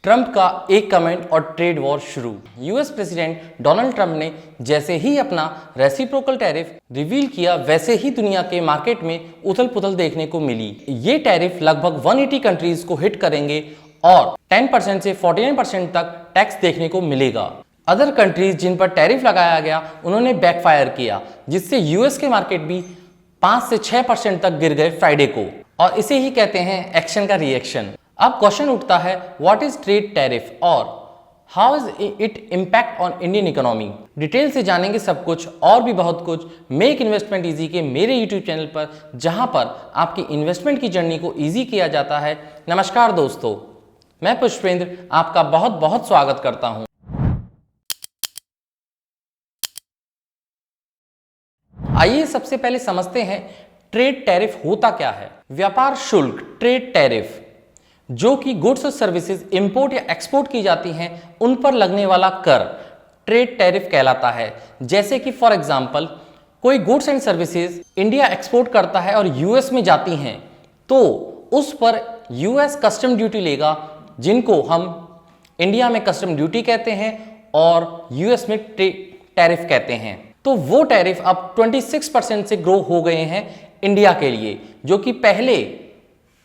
Trump का एक comment और ट्रेड वॉर शुरू। यूएस प्रेसिडेंट डोनाल्ड ट्रंप ने जैसे ही अपना रेसिप्रोकल टैरिफ रिवील किया वैसे ही दुनिया के मार्केट में उथल पुथल देखने को मिली। ये टैरिफ लगभग 180 कंट्रीज को हिट करेंगे और 10% से 49% तक टैक्स देखने को मिलेगा। अदर कंट्रीज जिन पर टैरिफ लगाया गया उन्होंने बैकफायर किया, जिससे यूएस के मार्केट भी 5 से 6% तक गिर गए फ्राइडे को, और इसे ही कहते हैं एक्शन का रिएक्शन। अब क्वेश्चन उठता है, व्हाट इज ट्रेड टैरिफ और how is it impact on Indian economy. Detail से जानेंगे सब कुछ और भी बहुत कुछ मेक इन्वेस्टमेंट इजी के मेरे यूट्यूब चैनल पर, जहां पर आपकी इन्वेस्टमेंट की जर्नी को इजी किया जाता है। नमस्कार दोस्तों, मैं पुष्पेंद्र आपका बहुत बहुत स्वागत करता हूं। आइए सबसे पहले समझते हैं ट्रेड टैरिफ होता क्या है। व्यापार शुल्क ट्रेड टैरिफ, जो कि गुड्स और सर्विसेज इंपोर्ट या एक्सपोर्ट की जाती हैं उन पर लगने वाला कर ट्रेड टैरिफ कहलाता है। जैसे कि फॉर एग्जांपल कोई goods and services India export करता है और यूएस में जाती हैं, तो उस पर यूएस कस्टम ड्यूटी लेगा, जिनको हम इंडिया में कस्टम ड्यूटी कहते हैं और यूएस में टैरिफ कहते हैं। तो वो टैरिफ अब 26% से ग्रो हो गए हैं इंडिया के लिए, जो कि पहले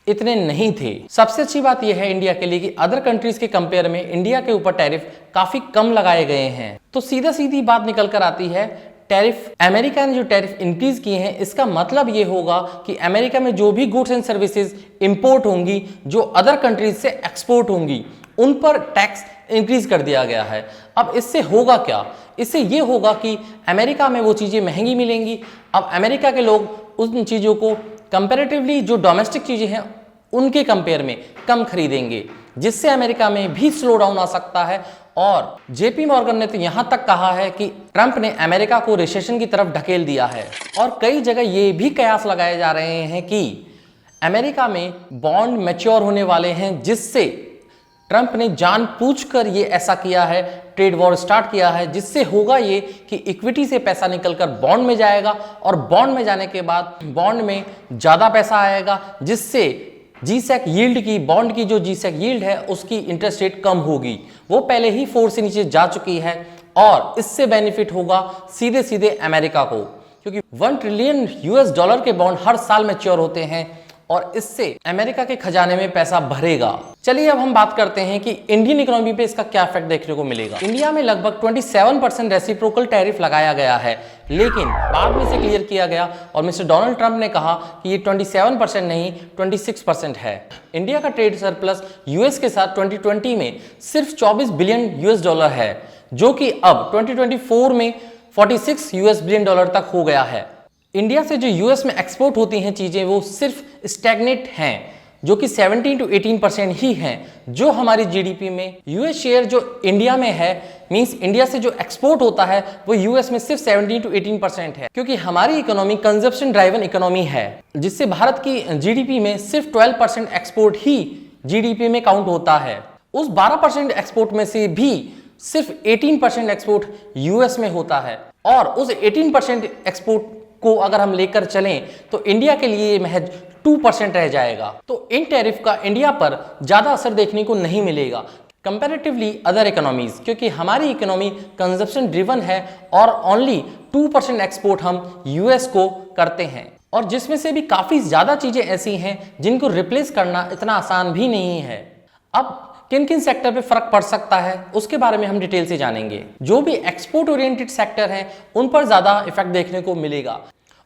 इतने नहीं थे। सबसे अच्छी बात यह है इंडिया के लिए कि अदर कंट्रीज के कंपेयर में इंडिया के ऊपर टैरिफ काफी कम लगाए गए हैं। तो सीधा सीधी बात निकल कर आती है, टैरिफ अमेरिका ने जो टैरिफ इंक्रीज किए हैं, इसका मतलब ये होगा कि अमेरिका में जो भी गुड्स एंड सर्विसेज इंपोर्ट होंगी, जो अदर कंट्रीज से एक्सपोर्ट होंगी, उन पर टैक्स इंक्रीज कर दिया गया है। अब इससे होगा क्या? इससे ये होगा कि अमेरिका में वो चीजें महंगी मिलेंगी। अब अमेरिका के लोग उन चीजों को कंपैरेटिवली जो डोमेस्टिक चीजें हैं उनके कंपेयर में कम खरीदेंगे, जिससे अमेरिका में भी स्लो डाउन आ सकता है। और जेपी मॉर्गन ने तो यहां तक कहा है कि ट्रंप ने अमेरिका को रिसेशन की तरफ ढकेल दिया है। और कई जगह ये भी कयास लगाए जा रहे हैं कि अमेरिका में बॉन्ड मैच्योर होने वाले हैं, जिससे ट्रंप ने जानबूझकर ये ऐसा किया है, ट्रेड वॉर स्टार्ट किया है, जिससे होगा ये कि इक्विटी से पैसा निकलकर बॉन्ड में जाएगा और बॉन्ड में जाने के बाद बॉन्ड में ज्यादा पैसा आएगा, जिससे जीसेक यील्ड की, बॉन्ड की जो जीसेक यील्ड है उसकी इंटरेस्ट रेट कम होगी। वो पहले ही 4 से नीचे जा चुकी है और इससे बेनिफिट होगा सीधे सीधे अमेरिका को, क्योंकि 1 ट्रिलियन यूएस डॉलर के बॉन्ड हर साल मैच्योर होते हैं और इससे अमेरिका के खजाने में पैसा भरेगा। चलिए अब हम बात करते हैं कि इंडियन इकोनॉमी पे इसका क्या इफेक्ट देखने को मिलेगा। इंडिया में लगभग 27% रेसिप्रोकल टैरिफ लगाया गया है, लेकिन बाद में से क्लियर किया गया और मिस्टर डोनाल्ड ट्रंप ने कहा कि ये 27% नहीं 26% है। इंडिया का ट्रेड सरप्लस यूएस के साथ 2020 में सिर्फ 24 बिलियन यूएस डॉलर है, जो कि अब 2024 में 46 यूएस बिलियन डॉलर तक हो गया है। इंडिया से जो यूएस में एक्सपोर्ट होती हैं चीजें, वो सिर्फ स्टैग्नेट हैं, जो कि 17 to 18% ही हैं। जो हमारी जीडीपी में यूएस शेयर जो इंडिया में है, मींस इंडिया से जो एक्सपोर्ट होता है वो यूएस में सिर्फ 17 to 18% है, क्योंकि हमारी इकोनॉमी कंजप्शन ड्राइवन इकोनॉमी है, जिससे भारत की जीडीपी में सिर्फ 12% एक्सपोर्ट ही जीडीपी में काउंट होता है। उस 12% एक्सपोर्ट में से भी सिर्फ 18% एक्सपोर्ट यूएस में होता है, और उस 18% एक्सपोर्ट को अगर हम लेकर चलें तो इंडिया के लिए महज 2% रह जाएगा। तो इन टैरिफ का इंडिया पर ज्यादा असर देखने को नहीं मिलेगा कंपैरेटिवली अदर इकोनॉमीज, क्योंकि हमारी इकोनॉमी कंजप्शन ड्रिवन है और ओनली 2% एक्सपोर्ट हम यूएस को करते हैं, और जिसमें से भी काफी ज्यादा चीजें ऐसी हैं जिनको रिप्लेस करना इतना आसान भी नहीं है। अब किन किन सेक्टर पे फर्क पड़ सकता है उसके बारे में हम डिटेल से जानेंगे। जो भी एक्सपोर्ट ओरिएंटेड सेक्टर हैं उन पर ज्यादा इफेक्ट देखने को मिलेगा,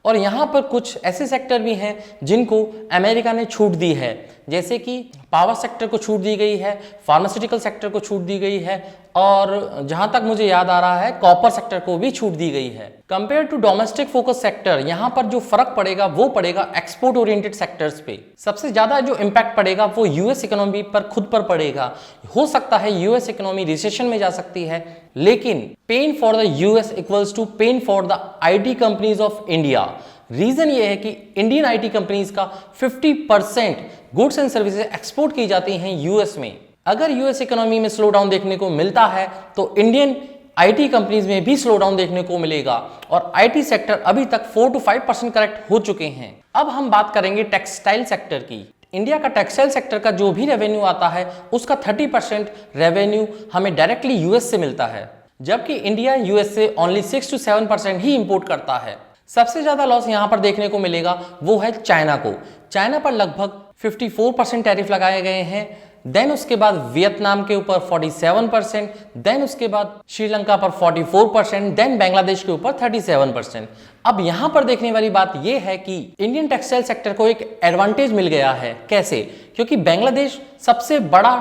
और यहाँ पर कुछ ऐसे सेक्टर भी हैं जिनको अमेरिका ने छूट दी है, जैसे कि पावर सेक्टर को छूट दी गई है, फार्मास्यूटिकल सेक्टर को छूट दी गई है, और जहां तक मुझे याद आ रहा है कॉपर सेक्टर को भी छूट दी गई है। Compare to domestic focus sector, यहाँ पर जो फर्क पड़ेगा वो पड़ेगा एक्सपोर्ट ओरिएंटेड सेक्टर्स पे। सबसे ज्यादा जो इम्पैक्ट पड़ेगा वो यूएस इकोनॉमी पर खुद पर पड़ेगा। हो सकता है यूएस इकोनॉमी रिसेशन में जा सकती है, लेकिन pain for the US equals to pain for the IT companies of India. Reason ये है कि इंडियन आईटी कंपनीज का 50% गुड्स एंड सर्विसेज एक्सपोर्ट की जाती हैं यूएस में। अगर यूएस इकोनॉमी में स्लो डाउन देखने को मिलता है तो इंडियन आईटी कंपनीज में भी स्लो डाउन देखने को मिलेगा, और आईटी सेक्टर अभी तक 4 to 5% करेक्ट हो चुके हैं। अब हम बात करेंगे टेक्सटाइल सेक्टर की। इंडिया का टेक्सटाइल सेक्टर का जो भी रेवेन्यू आता है उसका 30% रेवेन्यू हमें डायरेक्टली यूएस से मिलता है, जबकि इंडिया यूएस से ओनली 6 to 7% ही इंपोर्ट करता है। सबसे ज्यादा लॉस यहां पर देखने को मिलेगा वो है चाइना को। चाइना पर लगभग 54% टैरिफ लगाए गए हैं, देन उसके बाद वियतनाम के ऊपर 47%, देन उसके बाद श्रीलंका पर 44%, देन बांग्लादेश के ऊपर 37%। अब यहां पर देखने वाली बात यह है कि इंडियन टेक्सटाइल सेक्टर को एक एडवांटेज मिल गया है। कैसे? क्योंकि बांग्लादेश सबसे बड़ा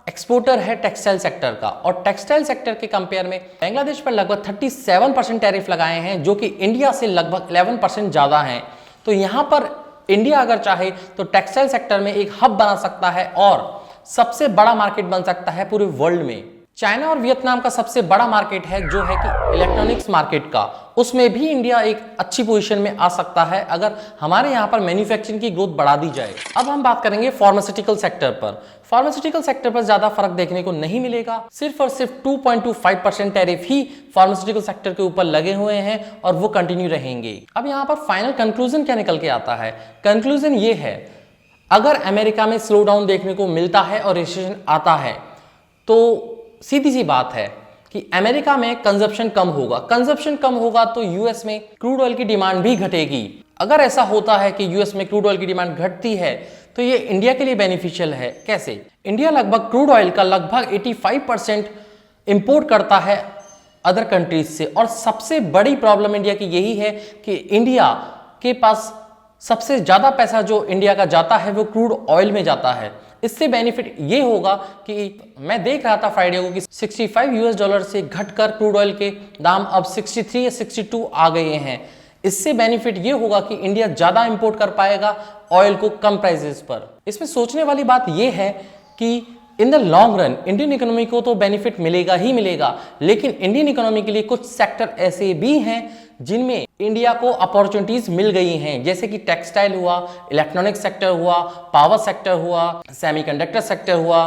एक्सपोर्टर है टेक्सटाइल सेक्टर का, और टेक्सटाइल सेक्टर के कंपेयर में बांग्लादेश पर लगभग 37% टैरिफ लगाए हैं, जो कि इंडिया से लगभग 11% ज्यादा हैं। तो यहां पर इंडिया अगर चाहे तो टेक्सटाइल सेक्टर में एक हब बना सकता है और सबसे बड़ा मार्केट बन सकता है पूरे वर्ल्ड में। चाइना और वियतनाम का सबसे बड़ा मार्केट है जो है कि इलेक्ट्रॉनिक्स मार्केट का, उसमें भी इंडिया एक अच्छी पोजीशन में आ सकता है अगर हमारे यहाँ पर मैन्युफैक्चरिंग की ग्रोथ बढ़ा दी जाए। अब हम बात करेंगे फार्मास्यूटिकल सेक्टर पर। फार्मास्यूटिकल सेक्टर पर ज्यादा फर्क देखने को नहीं मिलेगा, सिर्फ और सिर्फ 2.25% टैरिफ ही फार्मास्यूटिकल सेक्टर के ऊपर लगे हुए हैं और वो कंटिन्यू रहेंगे। अब यहाँ पर फाइनल कंक्लूजन क्या निकल के आता है? कंक्लूजन ये है, अगर अमेरिका में स्लो डाउन देखने को मिलता है और रिसेशन आता है तो सीधी सी बात है कि अमेरिका में कंजप्शन कम होगा। कंजप्शन कम होगा तो यूएस में क्रूड ऑयल की डिमांड भी घटेगी। अगर ऐसा होता है कि यूएस में क्रूड ऑयल की डिमांड घटती है तो ये इंडिया के लिए बेनिफिशियल है। कैसे? इंडिया लगभग क्रूड ऑयल का लगभग 85% इंपोर्ट करता है अदर कंट्रीज से, और सबसे बड़ी प्रॉब्लम इंडिया की यही है कि इंडिया के पास सबसे ज्यादा पैसा जो इंडिया का जाता है वो क्रूड ऑयल में जाता है। इससे बेनिफिट ये होगा कि मैं देख रहा था फ्राइडे को कि $65 से घटकर क्रूड ऑयल के दाम अब 63 या 62 आ गए हैं। इससे बेनिफिट ये होगा कि इंडिया ज्यादा इंपोर्ट कर पाएगा ऑयल को कम प्राइसेस पर। इसमें सोचने वाली बात ये है कि in the long run Indian economy को तो बेनिफिट मिलेगा ही मिलेगा, लेकिन इंडियन इकोनॉमी के लिए कुछ सेक्टर ऐसे भी हैं जिनमें इंडिया को अपॉर्चुनिटीज मिल गई हैं, जैसे कि टेक्सटाइल हुआ, इलेक्ट्रॉनिक सेक्टर हुआ, पावर सेक्टर हुआ, सेमीकंडक्टर सेक्टर हुआ,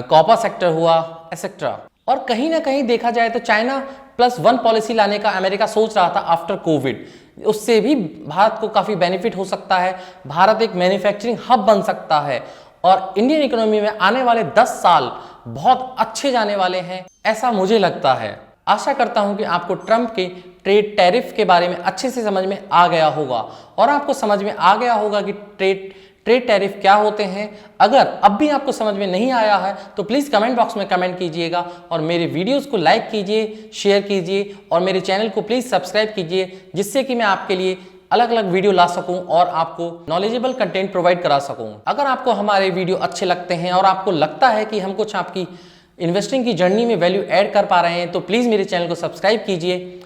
कॉपर सेक्टर हुआ, एक्सेट्रा। और कहीं ना कहीं देखा जाए तो चाइना +1 पॉलिसी लाने का अमेरिका सोच रहा था आफ्टर कोविड, उससे भी भारत को काफी बेनिफिट हो सकता है। भारत एक मैन्युफैक्चरिंग हब बन सकता है और इंडियन इकोनॉमी में आने वाले 10 साल बहुत अच्छे जाने वाले हैं, ऐसा मुझे लगता है। आशा करता हूं कि आपको ट्रंप के ट्रेड टैरिफ के बारे में अच्छे से समझ में आ गया होगा और आपको समझ में आ गया होगा कि ट्रेड टैरिफ क्या होते हैं। अगर अब भी आपको समझ में नहीं आया है तो प्लीज़ कमेंट बॉक्स में कमेंट कीजिएगा और मेरे वीडियोस को लाइक कीजिए, शेयर कीजिए और मेरे चैनल को प्लीज़ सब्सक्राइब कीजिए, जिससे कि मैं आपके लिए अलग अलग वीडियो ला सकूं और आपको नॉलेजेबल कंटेंट प्रोवाइड करा सकूं। अगर आपको हमारे वीडियो अच्छे लगते हैं और आपको लगता है कि हम कुछ आपकी इन्वेस्टिंग की जर्नी में वैल्यू ऐड कर पा रहे हैं तो प्लीज़ मेरे चैनल को सब्सक्राइब कीजिए,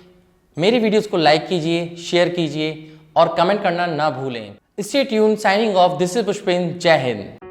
मेरी वीडियोस को लाइक कीजिए, शेयर कीजिए और कमेंट करना ना भूलें। Stay tuned, signing off, this is Pushpendra. जय हिंद।